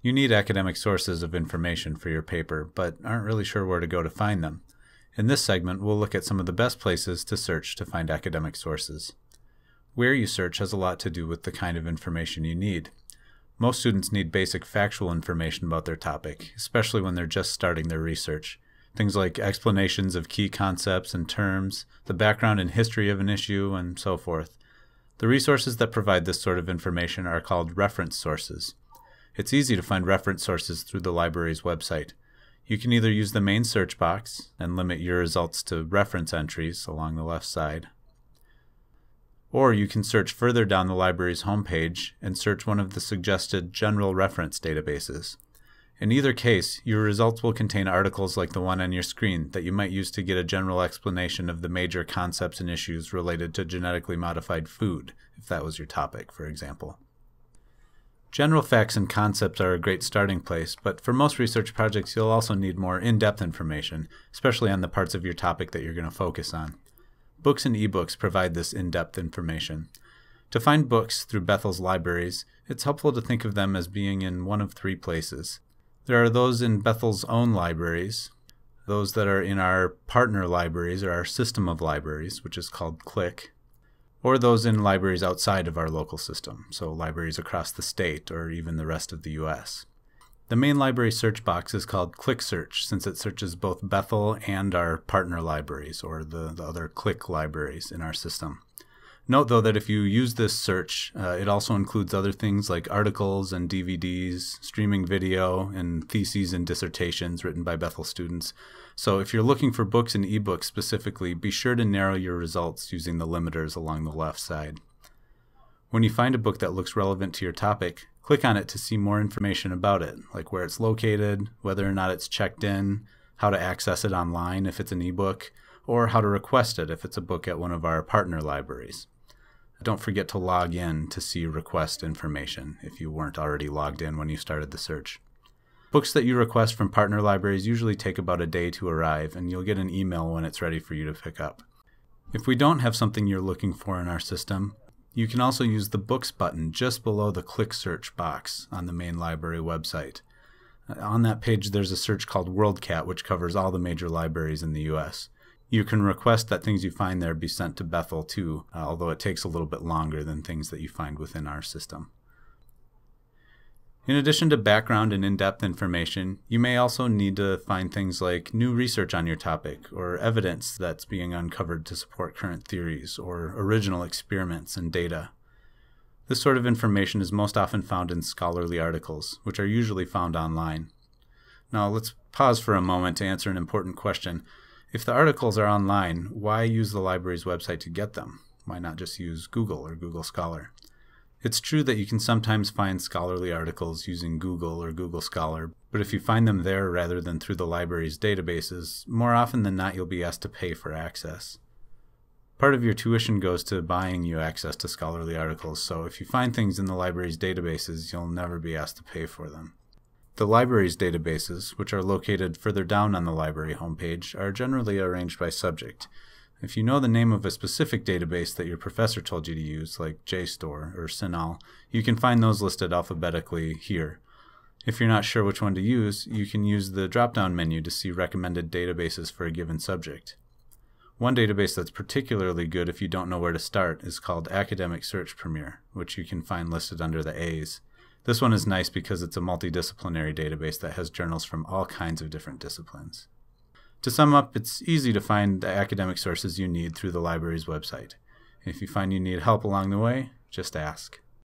You need academic sources of information for your paper, but aren't really sure where to go to find them. In this segment, we'll look at some of the best places to search to find academic sources. Where you search has a lot to do with the kind of information you need. Most students need basic factual information about their topic, especially when they're just starting their research. Things like explanations of key concepts and terms, the background and history of an issue, and so forth. The resources that provide this sort of information are called reference sources. It's easy to find reference sources through the library's website. You can either use the main search box and limit your results to reference entries along the left side, or you can search further down the library's homepage and search one of the suggested general reference databases. In either case, your results will contain articles like the one on your screen that you might use to get a general explanation of the major concepts and issues related to genetically modified food, if that was your topic, for example. General facts and concepts are a great starting place, but for most research projects you'll also need more in-depth information, especially on the parts of your topic that you're going to focus on. Books and ebooks provide this in-depth information. To find books through Bethel's libraries, it's helpful to think of them as being in one of three places. There are those in Bethel's own libraries, those that are in our partner libraries or our system of libraries, which is called CLIC, or those in libraries outside of our local system, so libraries across the state or even the rest of the U.S. The main library search box is called CLIC Search since it searches both Bethel and our partner libraries, or the other CLIC libraries in our system. Note, though, that if you use this search, it also includes other things like articles and DVDs, streaming video, and theses and dissertations written by Bethel students. So if you're looking for books and ebooks specifically, be sure to narrow your results using the limiters along the left side. When you find a book that looks relevant to your topic, click on it to see more information about it, like where it's located, whether or not it's checked in, how to access it online if it's an ebook, or how to request it if it's a book at one of our partner libraries. Don't forget to log in to see request information if you weren't already logged in when you started the search. Books that you request from partner libraries usually take about a day to arrive, and you'll get an email when it's ready for you to pick up. If we don't have something you're looking for in our system, you can also use the Books button just below the Click Search box on the main library website. On that page there's a search called WorldCat, which covers all the major libraries in the U.S. You can request that things you find there be sent to Bethel too, although it takes a little bit longer than things that you find within our system. In addition to background and in-depth information, you may also need to find things like new research on your topic, or evidence that's being uncovered to support current theories, or original experiments and data. This sort of information is most often found in scholarly articles, which are usually found online. Now let's pause for a moment to answer an important question. If the articles are online, why use the library's website to get them? Why not just use Google or Google Scholar? It's true that you can sometimes find scholarly articles using Google or Google Scholar, but if you find them there rather than through the library's databases, more often than not you'll be asked to pay for access. Part of your tuition goes to buying you access to scholarly articles, so if you find things in the library's databases, you'll never be asked to pay for them. The library's databases, which are located further down on the library homepage, are generally arranged by subject. If you know the name of a specific database that your professor told you to use, like JSTOR or CINAHL, you can find those listed alphabetically here. If you're not sure which one to use, you can use the drop-down menu to see recommended databases for a given subject. One database that's particularly good if you don't know where to start is called Academic Search Premier, which you can find listed under the A's. This one is nice because it's a multidisciplinary database that has journals from all kinds of different disciplines. To sum up, it's easy to find the academic sources you need through the library's website. If you find you need help along the way, just ask.